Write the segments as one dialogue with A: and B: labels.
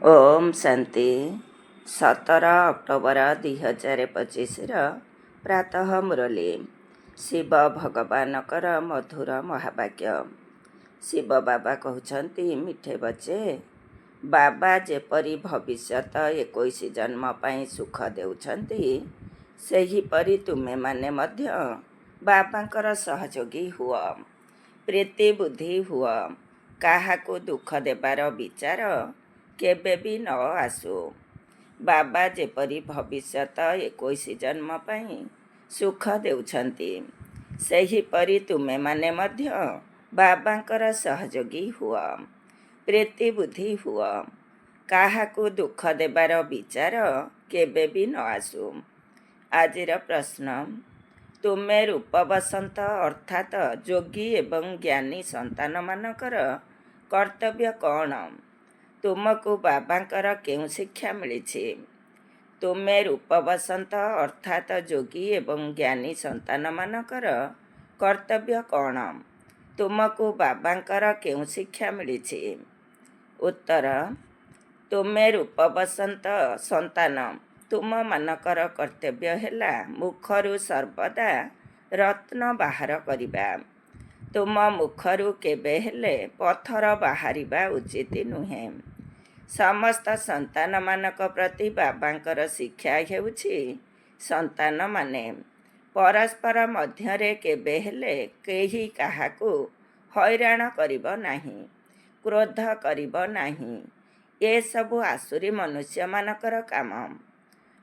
A: ଓମ୍ ଶାନ୍ତି। 17 October 2025 ପ୍ରାତଃ ମୁରଲୀ। ଶିବ ଭଗବାନଙ୍କର ମଧୁର ମହାବାକ୍ୟ। ଶିବ ବାବା କହୁଛନ୍ତି, ମିଠେ ବଚେ ବାବା ଯେପରି ଭବିଷ୍ୟତ 21 ଜନ୍ମ ପାଇଁ ସୁଖ ଦେଉଛନ୍ତି, ସେହିପରି ତୁମେମାନେ ମଧ୍ୟ ବାବାଙ୍କର ସହଯୋଗୀ ହୁଅ। ପ୍ରୀତି ବୁଦ୍ଧି ହୁଅ। କାହାକୁ ଦୁଃଖ ଦେବାର ବିଚାର କେବେ ବି ନ ଆସୁ। ବାବା ଯେପରି ଭବିଷ୍ୟତ 21 ଜନ୍ମ ପାଇଁ ସୁଖ ଦେଉଛନ୍ତି, ସେହିପରି ତୁମେମାନେ ମଧ୍ୟ ବାବାଙ୍କର ସହଯୋଗୀ ହୁଅ। ପ୍ରୀତି ବୁଦ୍ଧି ହୁଅ। କାହାକୁ ଦୁଃଖ ଦେବାର ବିଚାର କେବେ ବି ନ ଆସୁ। ଆଜିର ପ୍ରଶ୍ନ, ତୁମେ ରୂପବସନ୍ତ ଅର୍ଥାତ୍ ଯୋଗୀ ଏବଂ ଜ୍ଞାନୀ ସନ୍ତାନମାନଙ୍କର କର୍ତ୍ତବ୍ୟ କ'ଣ? ତୁମକୁ ବାବାଙ୍କର କେଉଁ ଶିକ୍ଷା ମିଳିଛି? ତୁମେ ରୂପବସନ୍ତ ଅର୍ଥାତ୍ ଯୋଗୀ ଏବଂ ଜ୍ଞାନୀ ସନ୍ତାନମାନଙ୍କର କର୍ତ୍ତବ୍ୟ କ'ଣ? ତୁମକୁ ବାବାଙ୍କର କେଉଁ ଶିକ୍ଷା ମିଳିଛି? ଉତ୍ତର, ତୁମେ ରୂପବସନ୍ତ ସନ୍ତାନ। ତୁମମାନଙ୍କର କର୍ତ୍ତବ୍ୟ ହେଲା ମୁଖରୁ ସର୍ବଦା ରତ୍ନ ବାହାର କରିବା। ତୁମ ମୁଖରୁ କେବେ ହେଲେ ପଥର ବାହାରିବା ଉଚିତ ନୁହେଁ। ସମସ୍ତ ସନ୍ତାନମାନଙ୍କ ପ୍ରତି ବାବାଙ୍କର ଶିକ୍ଷା ହେଉଛି, ସନ୍ତାନମାନେ ପରସ୍ପର ମଧ୍ୟରେ କେବେ ହେଲେ କେହି କାହାକୁ ହଇରାଣ କରିବ ନାହିଁ, କ୍ରୋଧ କରିବ ନାହିଁ। ଏସବୁ ଆସୁରୀ ମନୁଷ୍ୟମାନଙ୍କର କାମ।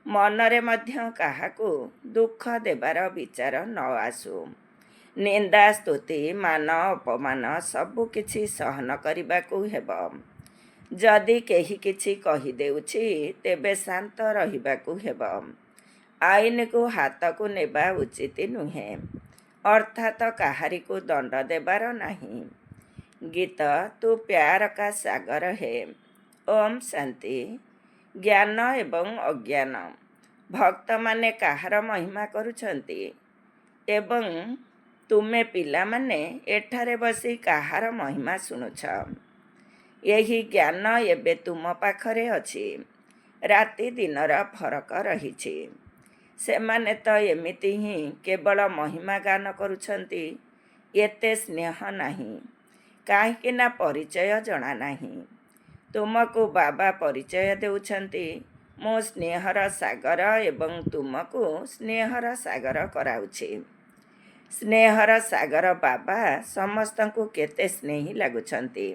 A: ମନରେ ମଧ୍ୟ କାହାକୁ ଦୁଃଖ ଦେବାର ବିଚାର ନ ଆସୁ। ନିନ୍ଦା ସ୍ତୁତି ମାନ ଅପମାନ ସବୁ କିଛି ସହନ କରିବାକୁ ହେବ। ଯଦି କେହି କିଛି କହିଦେଉଛି, ତେବେ ଶାନ୍ତ ରହିବାକୁ ହେବ। ଆଇନକୁ ହାତକୁ ନେବା ଉଚିତ ନୁହେଁ, ଅର୍ଥାତ୍ କାହାରିକୁ ଦଣ୍ଡ ଦେବାର ନାହିଁ। ଗୀତ ତୁ ପ୍ୟାର କା ସାଗର ହେ। ଓମ୍ ଶାନ୍ତି। ଜ୍ଞାନ ଏବଂ ଅଜ୍ଞାନ। ଭକ୍ତମାନେ କାହାର ମହିମା କରୁଛନ୍ତି ଏବଂ ତୁମେ ପିଲାମାନେ ଏଠାରେ ବସି କାହାର ମହିମା ଶୁଣୁଛ? ଏହି ଜ୍ଞାନ ଏବେ ତୁମ ପାଖରେ ଅଛି। ରାତି ଦିନର ଫରକ ରହିଛି। ସେମାନେ ତ ଏମିତି ହିଁ କେବଳ ମହିମା ଗାନ କରୁଛନ୍ତି। ଏତେ ସ୍ନେହ ନାହିଁ, କାହିଁକି ନା ପରିଚୟ ଜଣା ନାହିଁ। ତୁମକୁ ବାବା ପରିଚୟ ଦେଉଛନ୍ତି, ମୁଁ ସ୍ନେହର ସାଗର ଏବଂ ତୁମକୁ ସ୍ନେହର ସାଗର କରାଉଛି। ସ୍ନେହର ସାଗର ବାବା ସମସ୍ତଙ୍କୁ କେତେ ସ୍ନେହୀ ଲାଗୁଛନ୍ତି।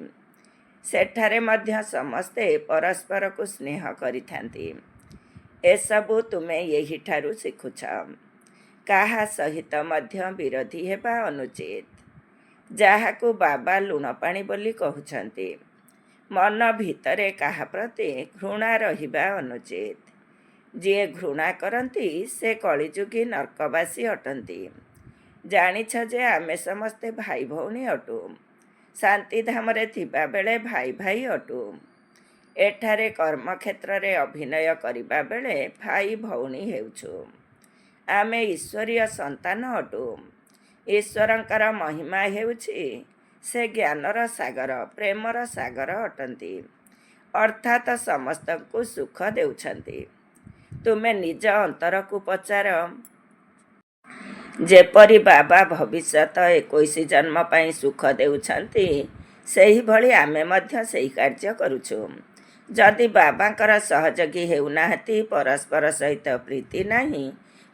A: ସେଠାରେ ମଧ୍ୟ ସମସ୍ତେ ପରସ୍ପରକୁ ସ୍ନେହ କରିଥାନ୍ତି। ଏସବୁ ତୁମେ ଏହିଠାରୁ ଶିଖୁଛ। କାହା ସହିତ ମଧ୍ୟ ବିରୋଧୀ ହେବା ଅନୁଚିତ। ଯାହାକୁ ବାବା ଲୁଣ ପାଣି ବୋଲି କହୁଛନ୍ତି, ମନ ଭିତରେ କାହା ପ୍ରତି ଘୃଣା ରହିବା ଅନୁଚିତ। ଯିଏ ଘୃଣା କରନ୍ତି, ସେ କଳିଯୁଗୀ ନର୍କବାସୀ ଅଟନ୍ତି। ଜାଣିଛ ଯେ ଆମେ ସମସ୍ତେ ଭାଇ ଭଉଣୀ ଅଟୁ। ଶାନ୍ତିଧାମରେ ଥିବାବେଳେ ଭାଇ ଭାଇ ଅଟୁ। ଏଠାରେ କର୍ମକ୍ଷେତ୍ରରେ ଅଭିନୟ କରିବା ବେଳେ ଭାଇ ଭଉଣୀ ହେଉଛୁ। ଆମେ ଈଶ୍ୱରୀୟ ସନ୍ତାନ ଅଟୁ। ଈଶ୍ୱରଙ୍କର ମହିମା ହେଉଛି, ସେ ଜ୍ଞାନର ସାଗର, ପ୍ରେମର ସାଗର ଅଟନ୍ତି, ଅର୍ଥାତ୍ ସମସ୍ତଙ୍କୁ ସୁଖ ଦେଉଛନ୍ତି। ତୁମେ ନିଜ ଅନ୍ତରକୁ ପଚାର। ଯେପରି ବାବା ଭବିଷ୍ୟତ 21 ଜନ୍ମ ପାଇଁ ସୁଖ ଦେଉଛନ୍ତି, ସେହିଭଳି ଆମେ ମଧ୍ୟ ସେହି କାର୍ଯ୍ୟ କରୁଛୁ। ଯଦି ବାବାଙ୍କର ସହଯୋଗୀ ହେଉନାହାନ୍ତି, ପରସ୍ପର ସହିତ ପ୍ରୀତି ନାହିଁ,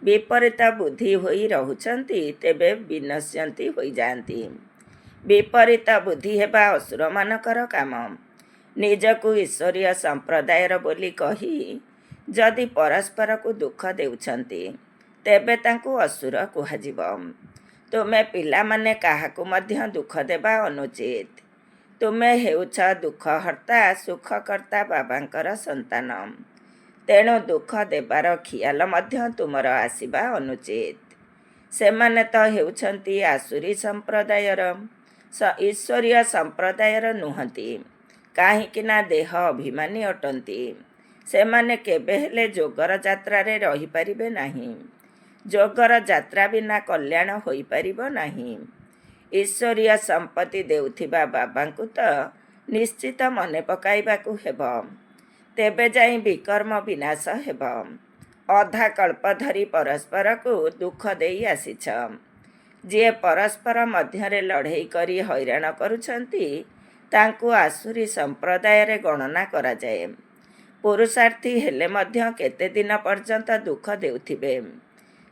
A: ବିପରୀତ ବୁଦ୍ଧି ହୋଇ ରହୁଛନ୍ତି, ତେବେ ବିନଶ୍ୟନ୍ତି ହୋଇଯାଆନ୍ତି। ବିପରୀତ ବୁଦ୍ଧି ହେବା ଅସୁରମାନଙ୍କର କାମ। ନିଜକୁ ଈଶ୍ୱରୀୟ ସମ୍ପ୍ରଦାୟର ବୋଲି କହି ଯଦି ପରସ୍ପରକୁ ଦୁଃଖ ଦେଉଛନ୍ତି, ତେବେ ତାଙ୍କୁ ଅସୁର କୁହାଯିବ। ତୁମେ ପିଲାମାନେ କାହାକୁ ମଧ୍ୟ ଦୁଃଖ ଦେବା ଅନୁଚିତ। ତୁମେ ହେଉଛ ଦୁଃଖହର୍ତ୍ତା ସୁଖକର୍ତ୍ତା ବାବାଙ୍କର ସନ୍ତାନ। ତେଣୁ ଦୁଃଖ ଦେବାର ଖିଆଲ ମଧ୍ୟ ତୁମର ଆସିବା ଅନୁଚିତ। ସେମାନେ ତ ହେଉଛନ୍ତି ଆସୁରୀ ସମ୍ପ୍ରଦାୟର, ଈଶ୍ୱରୀୟ ସମ୍ପ୍ରଦାୟର ନୁହନ୍ତି, କାହିଁକି ନା ଦେହ ଅଭିମାନୀ ଅଟନ୍ତି। ସେମାନେ କେବେ ହେଲେ ଯୋଗର ଯାତ୍ରାରେ ରହିପାରିବେ ନାହିଁ। ଯୋଗର ଯାତ୍ରା ବିନା କଲ୍ୟାଣ ହୋଇପାରିବ ନାହିଁ। ଈଶ୍ୱରୀୟ ସମ୍ପତ୍ତି ଦେଉଥିବା ବାବାଙ୍କୁ ତ ନିଶ୍ଚିତ ମନେ ପକାଇବାକୁ ହେବ। ତେବେ ଯାଇ ବିକର୍ମ ବିନାଶ ହେବ। ଅଧା କଳ୍ପ ଧରି ପରସ୍ପରକୁ ଦୁଃଖ ଦେଇ ଆସିଛ। ଯିଏ ପରସ୍ପର ମଧ୍ୟରେ ଲଢ଼େଇ କରି ହଇରାଣ କରୁଛନ୍ତି ତାଙ୍କୁ ଆସୁରୀ ସମ୍ପ୍ରଦାୟରେ ଗଣନା କରାଯାଏ। ପୁରୁଷାର୍ଥୀ ହେଲେ ମଧ୍ୟ କେତେ ଦିନ ପର୍ଯ୍ୟନ୍ତ ଦୁଃଖ ଦେଉଥିବେ।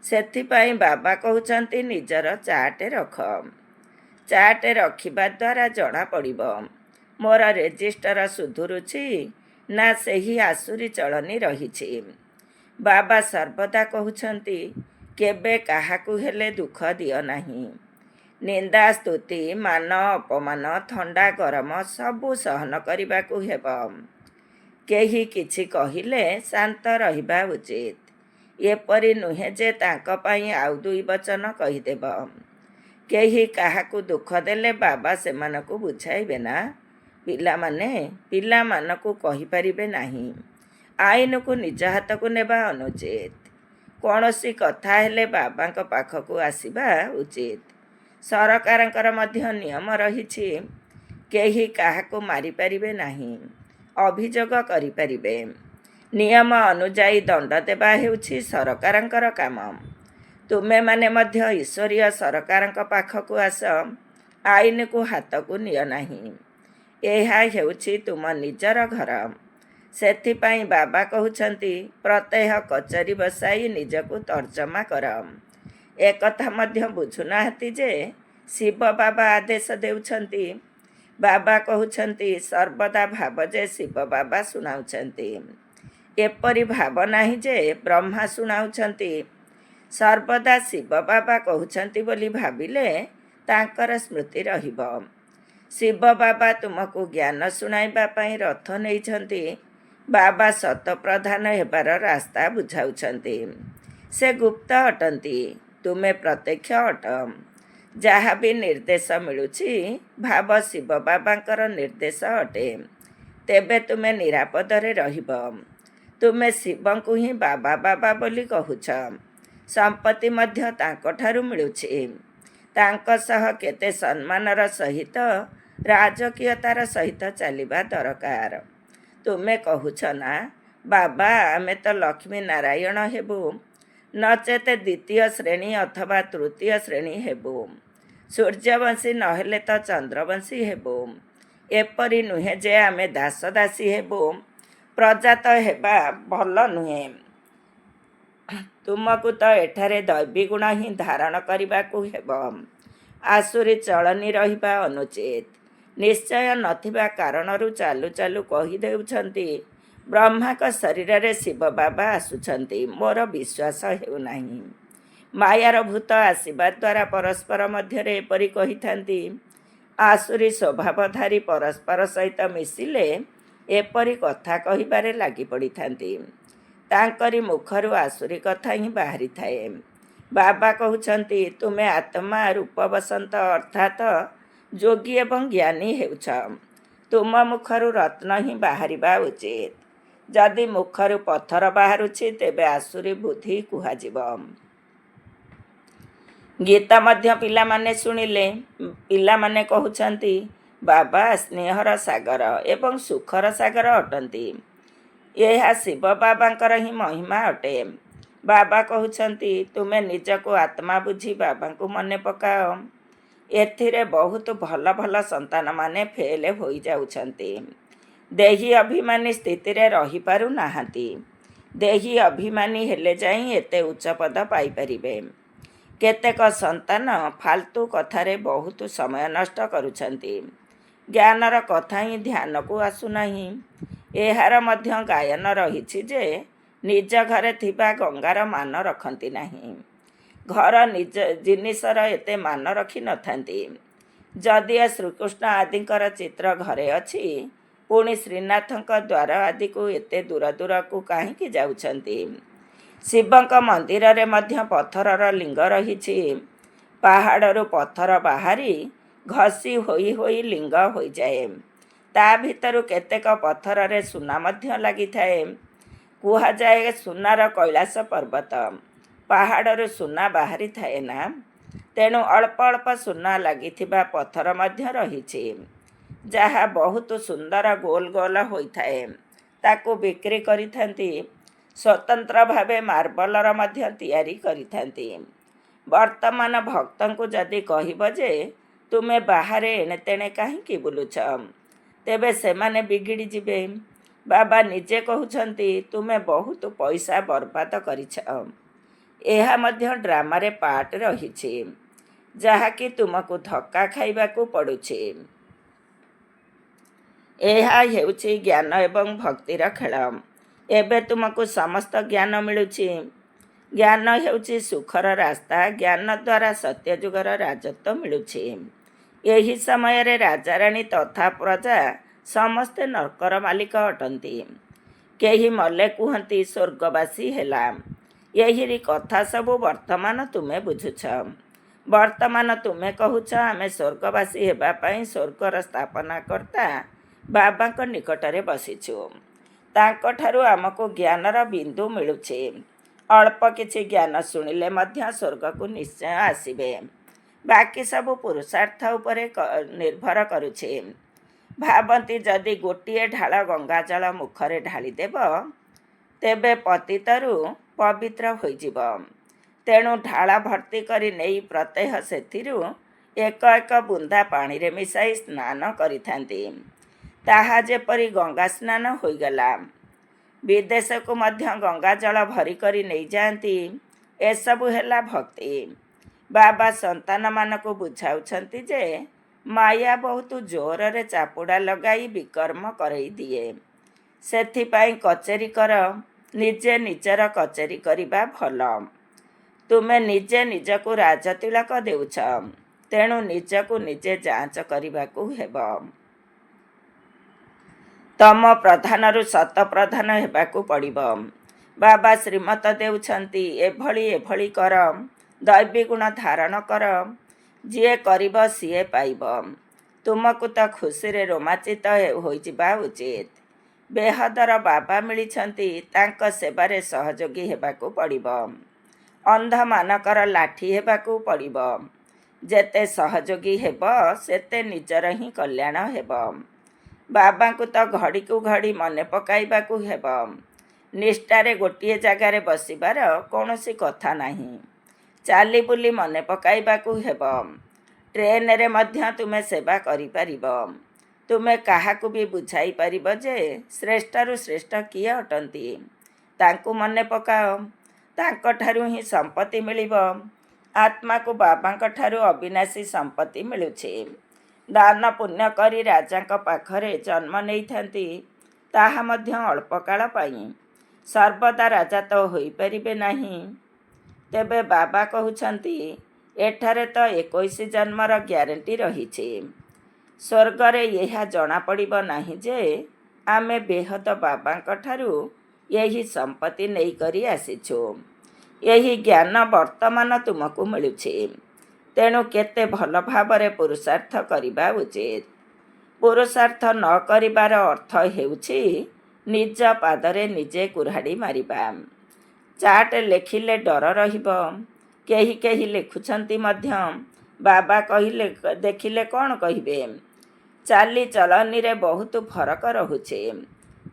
A: ସେଥିପାଇଁ ବାବା କହୁଛନ୍ତି ନିଜର ଚାର୍ଟ ରଖ। ଚାର୍ଟ ରଖିବା ଦ୍ୱାରା ଜଣାପଡ଼ିବ ମୋର ରେଜିଷ୍ଟର ସୁଧୁରୁଛି ନା ସେହି ଆସୁରୀ ଚଳନି ରହିଛି। ବାବା ସର୍ବଦା କହୁଛନ୍ତି କେବେ କାହାକୁ ହେଲେ ଦୁଃଖ ଦିଅ ନାହିଁ। ନିନ୍ଦା, ସ୍ତୁତି, ମାନ, ଅପମାନ, ଥଣ୍ଡା, ଗରମ ସବୁ ସହନ କରିବାକୁ ହେବ। କେହି କିଛି କହିଲେ ଶାନ୍ତ ରହିବା ଉଚିତ। ଏପରି ନୁହେଁ ଯେ ତାଙ୍କ ପାଇଁ ଆଉ ଦୁଇ ବଚନ କହିଦେବ। କେହି କାହାକୁ ଦୁଃଖ ଦେଲେ ବାବା ସେମାନଙ୍କୁ ବୁଝାଇବେ ନା? ପିଲାମାନଙ୍କୁ କହିପାରିବେ ନାହିଁ। ଆଇନକୁ ନିଜ ହାତକୁ ନେବା ଅନୁଚିତ। କୌଣସି କଥା ହେଲେ ବାବାଙ୍କ ପାଖକୁ ଆସିବା ଉଚିତ। ସରକାରଙ୍କର ମଧ୍ୟ ନିୟମ ରହିଛି। କେହି କାହାକୁ ମାରିପାରିବେ ନାହିଁ, ଅଭିଯୋଗ କରିପାରିବେ। ନିୟମ ଅନୁଯାୟୀ ଦଣ୍ଡ ଦେବା ହେଉଛି ସରକାରଙ୍କର କାମ। ତୁମେମାନେ ମଧ୍ୟ ଈଶ୍ୱରୀୟ ସରକାରଙ୍କ ପାଖକୁ ଆସ। ଆଇନକୁ ହାତକୁ ନିଅ ନାହିଁ। ଏହା ହେଉଛି ତୁମ ନିଜର ଘର। ସେଥିପାଇଁ ବାବା କହୁଛନ୍ତି ପ୍ରତ୍ୟହ କଚେରୀ ବସାଇ ନିଜକୁ ତର୍ଜମା କର। ଏକଥା ମଧ୍ୟ ବୁଝୁନାହାନ୍ତି ଯେ ଶିବ ବାବା ଆଦେଶ ଦେଉଛନ୍ତି। ବାବା କହୁଛନ୍ତି ସର୍ବଦା ଭାବ ଯେ ଶିବ ବାବା ଶୁଣାଉଛନ୍ତି। ଏପରି ଭାବ ନାହିଁ ଯେ ବ୍ରହ୍ମା ଶୁଣାଉଛନ୍ତି। ସର୍ବଦା ଶିବ ବାବା କହୁଛନ୍ତି ବୋଲି ଭାବିଲେ ତାଙ୍କର ସ୍ମୃତି ରହିବ। ଶିବ ବାବା ତୁମକୁ ଜ୍ଞାନ ଶୁଣାଇବା ପାଇଁ ରଥ ନେଇଛନ୍ତି। ବାବା ଶତପ୍ରଧାନ ହେବାର ରାସ୍ତା ବୁଝାଉଛନ୍ତି। ସେ ଗୁପ୍ତ ଅଟନ୍ତି, ତୁମେ ପ୍ରତ୍ୟକ୍ଷ ଅଟ। ଯାହା ବି ନିର୍ଦ୍ଦେଶ ମିଳୁଛି ଭାବ ଶିବ ବାବାଙ୍କର ନିର୍ଦ୍ଦେଶ ଅଟେ। ତେବେ ତୁମେ ନିରାପଦରେ ରହିବ। ତୁମେ ଶିବଙ୍କୁ ହିଁ ବାବା ବାବା ବୋଲି କହୁଛ। ସମ୍ପତ୍ତି ମଧ୍ୟ ତାଙ୍କଠାରୁ ମିଳୁଛି। ତାଙ୍କ ସହ କେତେ ସମ୍ମାନର ସହିତ, ରାଜକୀୟତାର ସହିତ ଚାଲିବା ଦରକାର। ତୁମେ କହୁଛ ନା ବାବା ଆମେ ତ ଲକ୍ଷ୍ମୀ ନାରାୟଣ ହେବୁ, ନଚେତ ଦ୍ୱିତୀୟ ଶ୍ରେଣୀ ଅଥବା ତୃତୀୟ ଶ୍ରେଣୀ ହେବୁ। ସୂର୍ଯ୍ୟବଂଶୀ ନହେଲେ ତ ଚନ୍ଦ୍ରବଂଶୀ ହେବୁ। ଏପରି ନୁହେଁ ଯେ ଆମେ ଦାସ ଦାସୀ ହେବୁ। ପ୍ରଜା ତ ହେବା ଭଲ ନୁହେଁ। ତୁମକୁ ତ ଏଠାରେ ଦୈବୀ ଗୁଣ ହିଁ ଧାରଣ କରିବାକୁ ହେବ। ଆସୁରୀ ଚଳନି ରହିବା ଅନୁଚିତ। ନିଶ୍ଚୟ ନଥିବା କାରଣରୁ ଚାଲୁ ଚାଲୁ କହିଦେଉଛନ୍ତି ବ୍ରହ୍ମାଙ୍କ ଶରୀରରେ ଶିବ ବାବା ଆସୁଛନ୍ତି। ମୋର ବିଶ୍ୱାସ ହେଉନାହିଁ। ମାୟାର ଭୂତ ଆସିବା ଦ୍ୱାରା ପରସ୍ପର ମଧ୍ୟରେ ଏପରି କହିଥାନ୍ତି। ଆସୁରୀ ସ୍ୱଭାବଧାରୀ ପରସ୍ପର ସହିତ ମିଶିଲେ ଏପରି କଥା କହିବାରେ ଲାଗି ପଡ଼ିଥାନ୍ତି। ତାଙ୍କରି ମୁଖରୁ ଆସୁରୀ କଥା ହିଁ ବାହାରିଥାଏ। ବାବା କହୁଛନ୍ତି ତୁମେ ଆତ୍ମା ରୂପ ବସନ୍ତ ଅର୍ଥାତ୍ ଯୋଗୀ ଏବଂ ଜ୍ଞାନୀ ହେଉଛ। ତୁମ ମୁଖରୁ ରତ୍ନ ହିଁ ବାହାରିବା ଉଚିତ। ଯଦି ମୁଖରୁ ପଥର ବାହାରୁଛି ତେବେ ଆସୁରୀ ବୁଦ୍ଧି କୁହାଯିବ। ଗୀତ ମଧ୍ୟ ପିଲାମାନେ ଶୁଣିଲେ। ପିଲାମାନେ କହୁଛନ୍ତି ବାବା ସ୍ନେହର ସାଗର ଏବଂ ସୁଖର ସାଗର ଅଟନ୍ତି। ଏହା ଶିବ ବାବାଙ୍କର ହିଁ ମହିମା ଅଟେ। ବାବା କହୁଛନ୍ତି ତୁମେ ନିଜକୁ ଆତ୍ମା ବୁଝି ବାବାଙ୍କୁ ମନେ ପକାଅ। ଏଥିରେ ବହୁତ ଭଲ ଭଲ ସନ୍ତାନମାନେ ଫେଲ ହୋଇଯାଉଛନ୍ତି। ଦେହୀ ଅଭିମାନୀ ସ୍ଥିତିରେ ରହିପାରୁନାହାନ୍ତି। ଦେହୀ ଅଭିମାନୀ ହେଲେ ଯାଇ ଏତେ ଉଚ୍ଚ ପଦ ପାଇପାରିବେ। କେତେକ ସନ୍ତାନ ଫାଲତୁ କଥାରେ ବହୁତ ସମୟ ନଷ୍ଟ କରୁଛନ୍ତି। ଜ୍ଞାନର କଥା ହିଁ ଧ୍ୟାନକୁ ଆସୁନାହିଁ। ଏହାର ମଧ୍ୟ ଗାୟନ ରହିଛି ଯେ ନିଜ ଘରେ ଥିବା ଗଙ୍ଗାର ମାନ ରଖନ୍ତି ନାହିଁ। ଘର ନିଜ ଜିନିଷର ଏତେ ମାନ ରଖିନଥାନ୍ତି। ଯଦିଓ ଶ୍ରୀକୃଷ୍ଣ ଆଦିଙ୍କର ଚିତ୍ର ଘରେ ଅଛି, ପୁଣି ଶ୍ରୀନାଥଙ୍କ ଦ୍ୱାର ଆଦିକୁ ଏତେ ଦୂର ଦୂରକୁ କାହିଁକି ଯାଉଛନ୍ତି? ଶିବଙ୍କ ମନ୍ଦିରରେ ମଧ୍ୟ ପଥରର ଲିଙ୍ଗ ରହିଛି। ପାହାଡ଼ରୁ ପଥର ବାହାରି ଘଷି ହୋଇ ହୋଇ ଲିଙ୍ଗ ହୋଇଯାଏ। ତା ଭିତରୁ କେତେକ ପଥରରେ ସୁନା ମଧ୍ୟ ଲାଗିଥାଏ। କୁହାଯାଏ ସୁନାର କୈଳାସ ପର୍ବତ। ପାହାଡ଼ରୁ ସୁନା ବାହାରିଥାଏ ନା? ତେଣୁ ଅଳ୍ପ ଅଳ୍ପ ସୁନା ଲାଗିଥିବା ପଥର ମଧ୍ୟ ରହିଛି, ଯାହା ବହୁତ ସୁନ୍ଦର ଗୋଲ ଗୋଲ ହୋଇଥାଏ। ତାକୁ ବିକ୍ରି କରିଥାନ୍ତି। ସ୍ୱତନ୍ତ୍ର ଭାବେ ମାର୍ବଲର ମଧ୍ୟ ତିଆରି କରିଥାନ୍ତି। ବର୍ତ୍ତମାନ ଭକ୍ତଙ୍କୁ ଯଦି କହିବ ଯେ ତୁମେ ବାହାରେ ଏଣେତେଣେ କାହିଁକି ବୁଲୁଛ, ତେବେ ସେମାନେ ବିଗିଡ଼ି ଯିବେ। ବାବା ନିଜେ କହୁଛନ୍ତି ତୁମେ ବହୁତ ପଇସା ବର୍ବାଦ କରିଛ। ଏହା ମଧ୍ୟ ଡ୍ରାମାରେ ପାର୍ଟ ରହିଛି, ଯାହାକି ତୁମକୁ ଧକ୍କା ଖାଇବାକୁ ପଡ଼ୁଛି। ଏହା ହେଉଛି ଜ୍ଞାନ ଏବଂ ଭକ୍ତିର ଖେଳ। ଏବେ ତୁମକୁ ସମସ୍ତ ଜ୍ଞାନ ମିଳୁଛି। ଜ୍ଞାନ ହେଉଛି ସୁଖର ରାସ୍ତା। ଜ୍ଞାନ ଦ୍ୱାରା ସତ୍ୟଯୁଗର ରାଜତ୍ୱ ମିଳୁଛି। ଏହି ସମୟରେ ରାଜାରାଣୀ ତଥା ପ୍ରଜା ସମସ୍ତେ ନର୍କର ମାଲିକ ଅଟନ୍ତି। କେହି ମଲେ କୁହନ୍ତି ସ୍ୱର୍ଗବାସୀ ହେଲା। ଏହିରି କଥା ସବୁ ବର୍ତ୍ତମାନ ତୁମେ ବୁଝୁଛ। ବର୍ତ୍ତମାନ ତୁମେ କହୁଛ ଆମେ ସ୍ୱର୍ଗବାସୀ ହେବା ପାଇଁ ସ୍ୱର୍ଗର ସ୍ଥାପନାକର୍ତ୍ତା ବାବାଙ୍କ ନିକଟରେ ବସିଛୁ। ତାଙ୍କଠାରୁ ଆମକୁ ଜ୍ଞାନର ବିନ୍ଦୁ ମିଳୁଛି। ଅଳ୍ପ କିଛି ଜ୍ଞାନ ଶୁଣିଲେ ମଧ୍ୟ ସ୍ୱର୍ଗକୁ ନିଶ୍ଚୟ ଆସିବେ। ବାକି ସବୁ ପୁରୁଷାର୍ଥ ଉପରେ ନିର୍ଭର କରୁଛି। ଭାବନ୍ତି ଯଦି ଗୋଟିଏ ଢାଳ ଗଙ୍ଗାଜଳ ମୁଖରେ ଢାଳିଦେବ ତେବେ ପତିତରୁ ପବିତ୍ର ହୋଇଯିବ। ତେଣୁ ଢାଳ ଭର୍ତ୍ତି କରି ନେଇ ପ୍ରତ୍ୟହ ସେଥିରୁ ଏକ ଏକ ବୁନ୍ଦା ପାଣିରେ ମିଶାଇ ସ୍ନାନ କରିଥାନ୍ତି। ତାହା ଯେପରି ଗଙ୍ଗା ସ୍ନାନ ହୋଇଗଲା। ବିଦେଶକୁ ମଧ୍ୟ ଗଙ୍ଗାଜଳ ଭରି କରି ନେଇଯାଆନ୍ତି। ଏସବୁ ହେଲା ଭକ୍ତି। ବାବା ସନ୍ତାନମାନଙ୍କୁ ବୁଝାଉଛନ୍ତି ଯେ ମାୟା ବହୁତ ଜୋରରେ ଚାପୁଡ଼ା ଲଗାଇ ବିକର୍ମ କରେଇ ଦିଏ। ସେଥିପାଇଁ କଚେରୀ କର। ନିଜେ ନିଜର କଚେରୀ କରିବା ଭଲ। ତୁମେ ନିଜେ ନିଜକୁ ରାଜତିଳକ ଦେଉଛ। ତେଣୁ ନିଜକୁ ନିଜେ ଯାଞ୍ଚ କରିବାକୁ ହେବ। ତମ ପ୍ରଧାନରୁ ଶତ ପ୍ରଧାନ ହେବାକୁ ପଡ଼ିବ। ବାବା ଶ୍ରୀମତ ଦେଉଛନ୍ତି ଏଭଳି ଏଭଳି କର। ଦୈବୀ ଗୁଣ ଧାରଣ କର। ଯିଏ କରିବ ସିଏ ପାଇବ। ତୁମକୁ ତ ଖୁସିରେ ରୋମାଞ୍ଚିତ ହୋଇଯିବା ଉଚିତ। ବେହଦର ବାବା ମିଳିଛନ୍ତି। ତାଙ୍କ ସେବାରେ ସହଯୋଗୀ ହେବାକୁ ପଡ଼ିବ। ଅନ୍ଧମାନଙ୍କର ଲାଠି ହେବାକୁ ପଡ଼ିବ। ଯେତେ ସହଯୋଗୀ ହେବ ସେତେ ନିଜର ହିଁ କଲ୍ୟାଣ ହେବ। ବାବାଙ୍କୁ ତ ଘଡ଼ିକୁ ଘଡ଼ି ମନେ ପକାଇବାକୁ ହେବ। ନିଷ୍ଠାରେ ଗୋଟିଏ ଜାଗାରେ ବସିବାର କୌଣସି କଥା ନାହିଁ। ଚାଲି ବୁଲି ମନେ ପକାଇବାକୁ ହେବ। ଟ୍ରେନରେ ମଧ୍ୟ ତୁମେ ସେବା କରିପାରିବ। ତୁମେ କାହାକୁ ବି ବୁଝାଇ ପାରିବ ଯେ ଶ୍ରେଷ୍ଠରୁ ଶ୍ରେଷ୍ଠ କିଏ ଅଟନ୍ତି। ତାଙ୍କୁ ମନେ ପକାଅ। ତାଙ୍କଠାରୁ ହିଁ ସମ୍ପତ୍ତି ମିଳିବ। ଆତ୍ମାକୁ ବାବାଙ୍କଠାରୁ ଅବିନାଶୀ ସମ୍ପତ୍ତି ମିଳୁଛି। ଦାନ ପୁଣ୍ୟ କରି ରାଜାଙ୍କ ପାଖରେ ଜନ୍ମ ନେଇଥାନ୍ତି। ତାହା ମଧ୍ୟ ଅଳ୍ପ କାଳ ପାଇଁ। ସର୍ବଦା ରାଜା ତ ହୋଇପାରିବେ ନାହିଁ। ତେବେ ବାବା କହୁଛନ୍ତି ଏଠାରେ ତ 21 ଜନ୍ମର ଗ୍ୟାରେଣ୍ଟି ରହିଛି। ସ୍ୱର୍ଗରେ ଏହା ଜଣାପଡ଼ିବ ନାହିଁ ଯେ ଆମେ ବେହଦ ବାବାଙ୍କଠାରୁ ଏହି ସମ୍ପତ୍ତି ନେଇକରି ଆସିଛୁ। ଏହି ଜ୍ଞାନ ବର୍ତ୍ତମାନ ତୁମକୁ ମିଳୁଛି। ତେଣୁ କେତେ ଭଲ ଭାବରେ ପୁରୁଷାର୍ଥ କରିବା ଉଚିତ। ପୁରୁଷାର୍ଥ ନ କରିବାର ଅର୍ଥ ହେଉଛି ନିଜ ପାଦରେ ନିଜେ କୁରାଢ଼ି ମାରିବା। ଚାର୍ଟ ଲେଖିଲେ ଡର ରହିବ। କେହି କେହି ଲେଖୁଛନ୍ତି ମଧ୍ୟ। ବାବା କହିଲେ ଦେଖିଲେ କ'ଣ କହିବେ? ଚାଲିଚଳନିରେ ବହୁତ ଫରକ ରହୁଛି।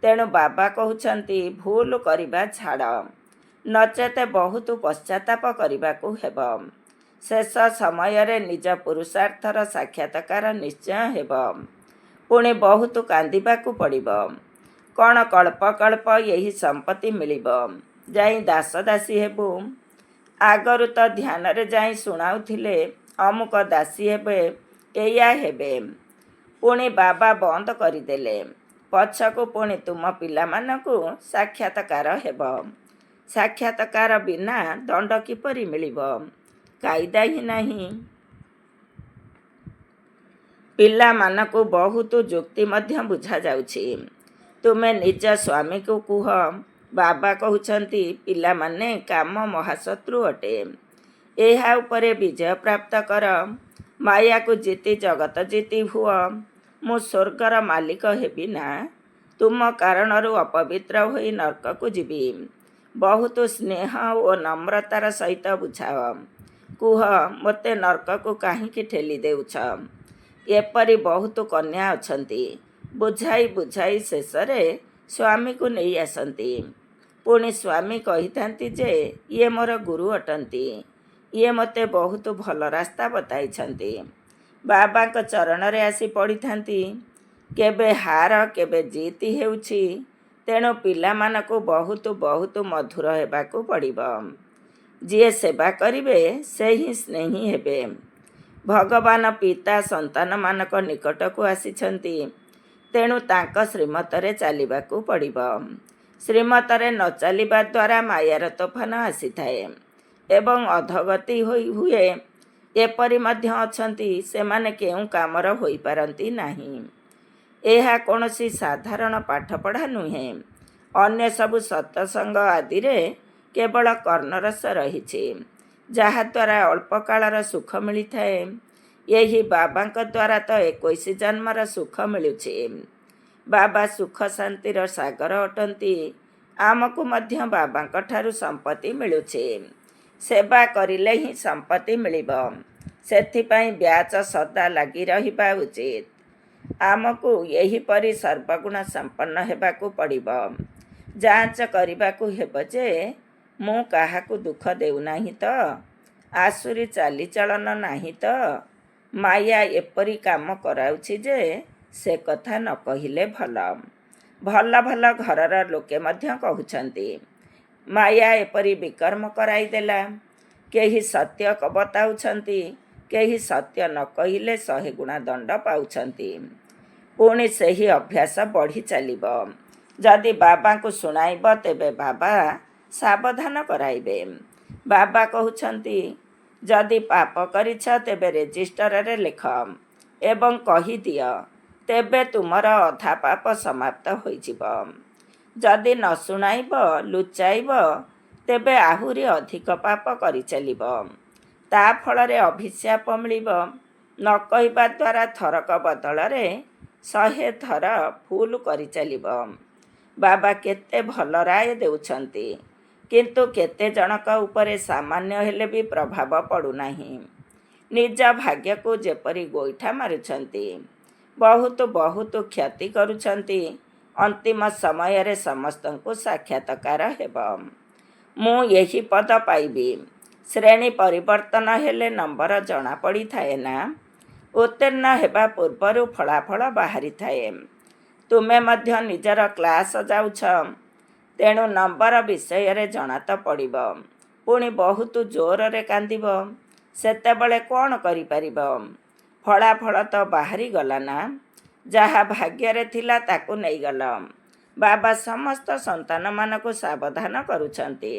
A: ତେଣୁ ବାବା କହୁଛନ୍ତି ଭୁଲ କରିବା ଛାଡ଼, ନଚେତ ବହୁତ ପଶ୍ଚାତାପ କରିବାକୁ ହେବ। ଶେଷ ସମୟରେ ନିଜ ପୁରୁଷାର୍ଥର ସାକ୍ଷାତକାର ନିଶ୍ଚୟ ହେବ। ପୁଣି ବହୁତ କାନ୍ଦିବାକୁ ପଡ଼ିବ। କ'ଣ କଳ୍ପ କଳ୍ପ ଏହି ସମ୍ପତ୍ତି ମିଳିବ। ଯାଇ ଦାସ ଦାସୀ ହେବୁ। ଆଗରୁ ତ ଧ୍ୟାନରେ ଯାଇ ଶୁଣାଉଥିଲେ ଅମୁକ ଦାସୀ ହେବେ, ଏଇଆ ହେବେ। ପୁଣି ବାବା ବନ୍ଦ କରିଦେଲେ। ପଛକୁ ପୁଣି ତୁମ ପିଲାମାନଙ୍କୁ ସାକ୍ଷାତକାର ହେବ। ସାକ୍ଷାତକାର ବିନା ଦଣ୍ଡ କିପରି ମିଳିବ? କାଇଦା ହିଁ ନାହିଁ। ପିଲାମାନଙ୍କୁ ବହୁତ ଯୁକ୍ତି ମଧ୍ୟ ବୁଝାଯାଉଛି। ତୁମେ ନିଜ ସ୍ୱାମୀକୁ କୁହ। ବାବା କହୁଛନ୍ତି ପିଲାମାନେ କାମ ମହାଶତ୍ରୁ ଅଟେ। ଏହା ଉପରେ ବିଜୟ ପ୍ରାପ୍ତ କର। ମାୟାକୁ ଜିତି ଜଗତ ଜିତି ହୁଅ। ମୁଁ ସ୍ୱର୍ଗର ମାଲିକ ହେବି ନା ତୁମ କାରଣରୁ ଅପବିତ୍ର ହୋଇ ନର୍କକୁ ଯିବି। ବହୁତ ସ୍ନେହ ଓ ନମ୍ରତାର ସହିତ ବୁଝାଅ। କୁହ ମୋତେ ନର୍କକୁ କାହିଁକି ଠେଲି ଦେଉଛ? ଏପରି ବହୁତ କନ୍ୟା ଅଛନ୍ତି। ବୁଝାଇ ବୁଝାଇ ଶେଷରେ ସ୍ୱାମୀକୁ ନେଇ ଆସନ୍ତି। ପୁଣି ସ୍ୱାମୀ କହିଥାନ୍ତି ଯେ ଇଏ ମୋର ଗୁରୁ ଅଟନ୍ତି, ଇଏ ମୋତେ ବହୁତ ଭଲ ରାସ୍ତା ବତାଇଛନ୍ତି। ବାବାଙ୍କ ଚରଣରେ ଆସି ପଡ଼ିଥାନ୍ତି। କେବେ ହାର କେବେ ଜିତି ହେଉଛି, ତେଣୁ ପିଲାମାନଙ୍କୁ ବହୁତ ବହୁତ ମଧୁର ହେବାକୁ ପଡ଼ିବ। ଯିଏ ସେବା କରିବେ ସେ ହିଁ ସ୍ନେହୀ ହେବେ। ଭଗବାନ ପିତା ସନ୍ତାନମାନଙ୍କ ନିକଟକୁ ଆସିଛନ୍ତି, ତେଣୁ ତାଙ୍କ ଶ୍ରୀମତରେ ଚାଲିବାକୁ ପଡ଼ିବ। ଶ୍ରୀମତରେ ନ ଚାଲିବା ଦ୍ୱାରା ମାୟାର ତୋଫାନ ଆସିଥାଏ ଏବଂ ଅଧୋଗତି ହୁଏ। ଏପରି ମଧ୍ୟ ଅଛନ୍ତି, ସେମାନେ କେଉଁ କାମର ହୋଇପାରନ୍ତି ନାହିଁ। ଏହା କୌଣସି ସାଧାରଣ ପାଠପଢ଼ା ନୁହେଁ। ଅନ୍ୟ ସବୁ ସତ୍ସଙ୍ଗ ଆଦିରେ କେବଳ କର୍ଣ୍ଣରସ ରହିଛି, ଯାହାଦ୍ୱାରା ଅଳ୍ପ କାଳର ସୁଖ ମିଳିଥାଏ। ଏହି ବାବାଙ୍କ ଦ୍ୱାରା ତ 21 ଜନ୍ମର ସୁଖ ମିଳୁଛି। ବାବା ସୁଖ ଶାନ୍ତିର ସାଗର ଅଟନ୍ତି। ଆମକୁ ମଧ୍ୟ ବାବାଙ୍କ ଠାରୁ ସମ୍ପତ୍ତି ମିଳୁଛି। ସେବା କରିଲେ ହିଁ ସମ୍ପତ୍ତି ମିଳିବ। ସେଥିପାଇଁ ବ୍ୟାଚ ସଦା ଲାଗି ରହିବା ଉଚିତ। ଆମକୁ ଏହିପରି ସର୍ବଗୁଣ ସମ୍ପନ୍ନ ହେବାକୁ ପଡ଼ିବ। ଯାଞ୍ଚ କରିବାକୁ ହେବ ଯେ ମୁଁ କାହାକୁ ଦୁଃଖ ଦେଉନାହିଁ ତ, ଆସୁରୀ ଚାଲିଚଳନ ନାହିଁ ତ। ମାୟା ଏପରି କାମ କରାଉଛି ଯେ ସେ କଥା ନ କହିଲେ ଭଲ। ଭଲ ଭଲ ଘରର ଲୋକେ ମଧ୍ୟ କହୁଛନ୍ତି, ମାୟା ଏପରି ବିକର୍ମ କରାଇଦେଲା। କେହି ସତ୍ୟ ବତାଉଛନ୍ତି, କେହି ସତ୍ୟ ନ କହିଲେ 100 ଗୁଣା ଦଣ୍ଡ ପାଉଛନ୍ତି। ପୁଣି ସେହି ଅଭ୍ୟାସ ବଢ଼ି ଚାଲିବ। ଯଦି ବାବାଙ୍କୁ ଶୁଣାଇବ ତେବେ ବାବା ସାବଧାନ କରାଇବେ। ବାବା କହୁଛନ୍ତି, ଯଦି ପାପ କରିଛ ତେବେ ରେଜିଷ୍ଟରରେ ଲେଖ ଏବଂ କହିଦିଅ, ତେବେ ତୁମର ଅଧା ପାପ ସମାପ୍ତ ହୋଇଯିବ। ଯଦି ନ ଶୁଣାଇବ, ଲୁଚାଇବ, ତେବେ ଆହୁରି ଅଧିକ ପାପ କରିଚାଲିବ। ତା ଫଳରେ ଅଭିଶାପ ମିଳିବ। ନ କହିବା ଦ୍ୱାରା ଥରକ ବଦଳରେ 100 ଥର ଭୁଲ କରିଚାଲିବ। ବାବା କେତେ ଭଲ ରାୟ ଦେଉଛନ୍ତି, କିନ୍ତୁ କେତେ ଜଣକ ଉପରେ ସାମାନ୍ୟ ହେଲେ ବି ପ୍ରଭାବ ପଡ଼ୁନାହିଁ। ନିଜ ଭାଗ୍ୟକୁ ଯେପରି ଗୋଇଠା ମାରୁଛନ୍ତି, ବହୁତ ବହୁତ କ୍ଷତି କରୁଛନ୍ତି। ଅନ୍ତିମ ସମୟରେ ସମସ୍ତଙ୍କୁ ସାକ୍ଷାତକାର ହେବ। ମୁଁ ଏହି ପଦ ପାଇବି। ଶ୍ରେଣୀ ପରିବର୍ତ୍ତନ ହେଲେ ନମ୍ବର ଜଣାପଡ଼ିଥାଏ ନା। ଉତ୍ତୀର୍ଣ୍ଣ ହେବା ପୂର୍ବରୁ ଫଳାଫଳ ବାହାରିଥାଏ। ତୁମେ ମଧ୍ୟ ନିଜର କ୍ଲାସ ଯାଉଛ, ତେଣୁ ନମ୍ବର ବିଷୟରେ ଜଣା ତ ପଡ଼ିବ। ପୁଣି ବହୁତ ଜୋରରେ କାନ୍ଦିବ, ସେତେବେଳେ କ'ଣ କରିପାରିବ? ଫଳାଫଳ ତ ବାହାରିଗଲା ନା। ଯାହା ଭାଗ୍ୟରେ ଥିଲା ତାକୁ ନେଇଗଲ। ବାବା ସମସ୍ତ ସନ୍ତାନମାନଙ୍କୁ ସାବଧାନ କରୁଛନ୍ତି।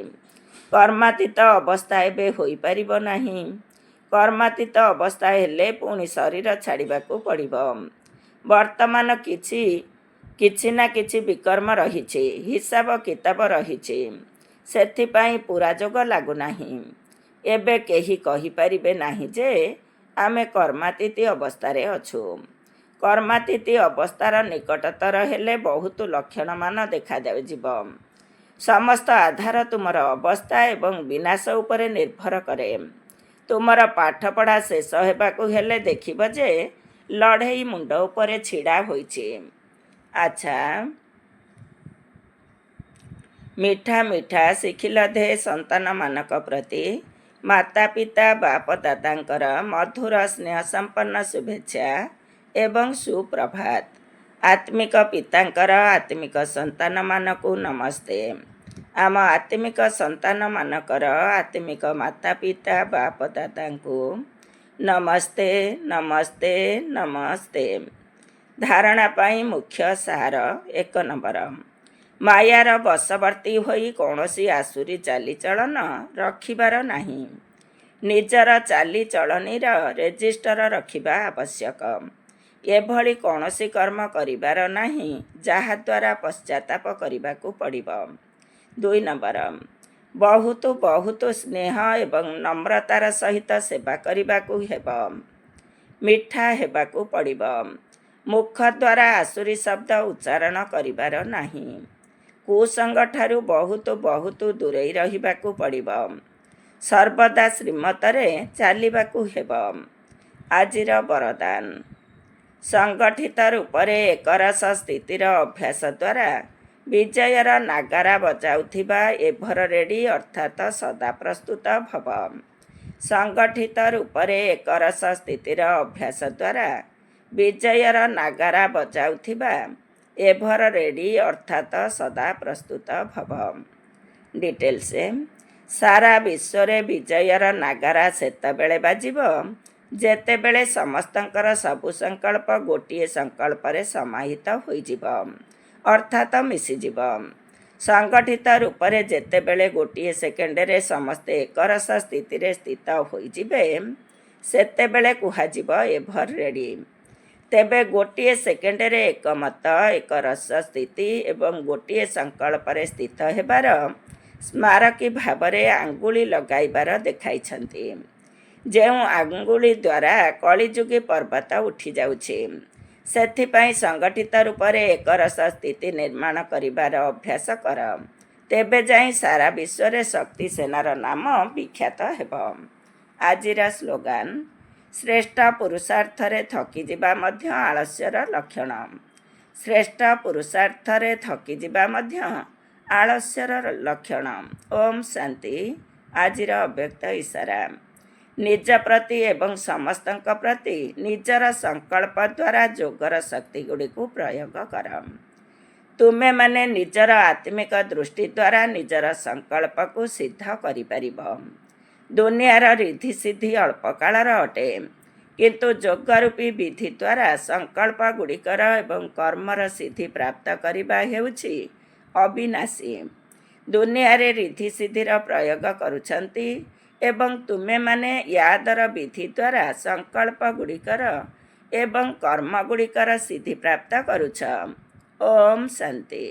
A: କର୍ମାତୀତ ଅବସ୍ଥା ଏବେ ହୋଇପାରିବ ନାହିଁ। କର୍ମାତୀତ ଅବସ୍ଥା ହେଲେ ପୁଣି ଶରୀର ଛାଡ଼ିବାକୁ ପଡ଼ିବ। ବର୍ତ୍ତମାନ କିଛି ନା କିଛି ବିକର୍ମ ରହିଛି, ହିସାବ କିତାବ ରହିଛି। ସେଥିପାଇଁ ପୂରା ଯୋଗ ଲାଗୁନାହିଁ। ଏବେ କେହି କହିପାରିବେ ନାହିଁ ଯେ ଆମେ କର୍ମାତୀତ ଅବସ୍ଥାରେ ଅଛୁ। କର୍ମାତୀତ ଅବସ୍ଥାର ନିକଟତର ହେଲେ ବହୁତ ଲକ୍ଷଣମାନ ଦେଖାଯିବ। ସମସ୍ତ ଆଧାର ତୁମର ଅବସ୍ଥା ଏବଂ ବିନାଶ ଉପରେ ନିର୍ଭର କରେ। ତୁମର ପାଠପଢ଼ା ଶେଷ ହେବାକୁ ହେଲେ ଦେଖିବ ଯେ ଲଢ଼େଇ ମୁଣ୍ଡ ଉପରେ ଛିଡ଼ା ହୋଇଛି। ଆଚ୍ଛା, ମିଠା ମିଠା ଶିଖିଲଧେ ସନ୍ତାନମାନଙ୍କ ପ୍ରତି ମାତା ପିତା ବାପ ଦାଦାଙ୍କର ମଧୁର ସ୍ନେହ ସମ୍ପନ୍ନ ଶୁଭେଚ୍ଛା ଏବଂ ସୁପ୍ରଭାତ। ଆତ୍ମିକ ପିତାଙ୍କର ଆତ୍ମିକ ସନ୍ତାନମାନଙ୍କୁ ନମସ୍ତେ। ଆମ ଆତ୍ମିକ ସନ୍ତାନମାନଙ୍କର ଆତ୍ମିକ ମାତା ପିତା ବାପ ଦାଦାଙ୍କୁ ନମସ୍ତେ ନମସ୍ତେ ନମସ୍ତେ। ଧାରଣା ପାଇଁ ମୁଖ୍ୟ ସାର 1 ନମ୍ବର। ମାୟାର ବଶବର୍ତ୍ତୀ ହୋଇ କୌଣସି ଆସୁରୀ ଚାଲିଚଳନ ରଖିବାର ନାହିଁ। ନିଜର ଚାଲିଚଳନୀର ରେଜିଷ୍ଟର ରଖିବା ଆବଶ୍ୟକ। ଏଭଳି କୌଣସି କର୍ମ କରିବାର ନାହିଁ ଯାହାଦ୍ୱାରା ପଶ୍ଚାତାପ କରିବାକୁ ପଡ଼ିବ। 2 ନମ୍ବର। ବହୁତ ବହୁତ ସ୍ନେହ ଏବଂ ନମ୍ରତାର ସହିତ ସେବା କରିବାକୁ ହେବ। ମିଠା ହେବାକୁ ପଡ଼ିବ। ମୁଖ ଦ୍ୱାରା ଆସୁରୀ ଶବ୍ଦ ଉଚ୍ଚାରଣ କରିବାର ନାହିଁ। କୁସଙ୍ଗଠାରୁ ବହୁତ ବହୁତ ଦୂରେଇ ରହିବାକୁ ପଡ଼ିବ। ସର୍ବଦା ଶ୍ରୀମତରେ ଚାଲିବାକୁ ହେବ। ଆଜିର ବରଦାନ। ସଂଗଠିତ ରୂପରେ ଏକରସ ସ୍ଥିତିର ଅଭ୍ୟାସ ଦ୍ୱାରା ବିଜୟର ନାଗାରା ବଜାଉଥିବା ଏଭର ରେଡ଼ି ଅର୍ଥାତ୍ ସଦା ପ୍ରସ୍ତୁତ ଭବ। ସଂଗଠିତ ରୂପରେ ଏକରସ ସ୍ଥିତିର ଅଭ୍ୟାସ ଦ୍ୱାରା ବିଜୟର ନାଗାରା ବଜାଉଥିବା ଏଭର ରେଡ଼ି ଅର୍ଥାତ୍ ସଦା ପ୍ରସ୍ତୁତ ଭବ। ଡିଟେଲ୍ସ। ସାରା ବିଶ୍ୱରେ ବିଜୟର ନାଗାରା ସେତେବେଳେ ବାଜିବ ଯେତେବେଳେ ସମସ୍ତଙ୍କର ସବୁ ସଂକଳ୍ପ ଗୋଟିଏ ସଂକଳ୍ପରେ ସମାହିତ ହୋଇଯିବ ଅର୍ଥାତ୍ ମିଶିଯିବ। ସଂଗଠିତ ରୂପରେ ଯେତେବେଳେ ଗୋଟିଏ ସେକେଣ୍ଡରେ ସମସ୍ତେ ଏକରସ ସ୍ଥିତିରେ ସ୍ଥିତ ହୋଇଯିବେ ସେତେବେଳେ କୁହାଯିବ ଏଭର ରେଡ଼ି। ତେବେ ଗୋଟିଏ ସେକେଣ୍ଡରେ ଏକମତ ଏକରସ ସ୍ଥିତି ଏବଂ ଗୋଟିଏ ସଂକଳ୍ପରେ ସ୍ଥିତ ହେବାର ସ୍ମାରକୀ ଭାବରେ ଆଙ୍ଗୁଳି ଲଗାଇବାର ଦେଖାଇଛନ୍ତି। ଯେଉଁ ଆଙ୍ଗୁଳି ଦ୍ୱାରା କଳିଯୁଗୀ ପର୍ବତ ଉଠିଯାଉଛି। ସେଥିପାଇଁ ସଂଗଠିତ ରୂପରେ ଏକରସ ସ୍ଥିତି ନିର୍ମାଣ କରିବାର ଅଭ୍ୟାସ କର। ତେବେ ଯାଇ ସାରା ବିଶ୍ୱରେ ଶକ୍ତି ସେନାର ନାମ ବିଖ୍ୟାତ ହେବ। ଆଜିର ସ୍ଲୋଗାନ। ଶ୍ରେଷ୍ଠ ପୁରୁଷାର୍ଥରେ ଥକିଯିବା ମଧ୍ୟ ଆଳସ୍ୟର ଲକ୍ଷଣ। ଶ୍ରେଷ୍ଠ ପୁରୁଷାର୍ଥରେ ଥକିଯିବା ମଧ୍ୟ ଆଳସ୍ୟର ଲକ୍ଷଣ। ଓମ୍ ଶାନ୍ତି। ଆଜିର ଅବ୍ୟକ୍ତ ଇଶାରା। ନିଜ ପ୍ରତି ଏବଂ ସମସ୍ତଙ୍କ ପ୍ରତି ନିଜର ସଂକଳ୍ପ ଦ୍ୱାରା ଯୋଗର ଶକ୍ତିଗୁଡ଼ିକୁ ପ୍ରୟୋଗ କର। ତୁମେମାନେ ନିଜର ଆତ୍ମିକ ଦୃଷ୍ଟି ଦ୍ୱାରା ନିଜର ସଂକଳ୍ପକୁ ସିଦ୍ଧ କରିପାରିବ। ଦୁନିଆର ରିଦ୍ଧିସିଦ୍ଧି ଅଳ୍ପକାଳର ଅଟେ, କିନ୍ତୁ ଯୋଗରୂପୀ ବିଧି ଦ୍ୱାରା ସଂକଳ୍ପ ଗୁଡ଼ିକର ଏବଂ କର୍ମର ସିଦ୍ଧି ପ୍ରାପ୍ତ କରିବା ହେଉଛି ଅବିନାଶୀ। ଦୁନିଆରେ ରିଦ୍ଧିସିଦ୍ଧିର ପ୍ରୟୋଗ କରୁଛନ୍ତି ଏବଂ ତୁମେମାନେ ୟାଦର ବିଧି ଦ୍ୱାରା ସଂକଳ୍ପ ଗୁଡ଼ିକର ଏବଂ କର୍ମ ଗୁଡ଼ିକର ସିଦ୍ଧି ପ୍ରାପ୍ତ କରୁଛ। ଓମ୍ ଶାନ୍ତି।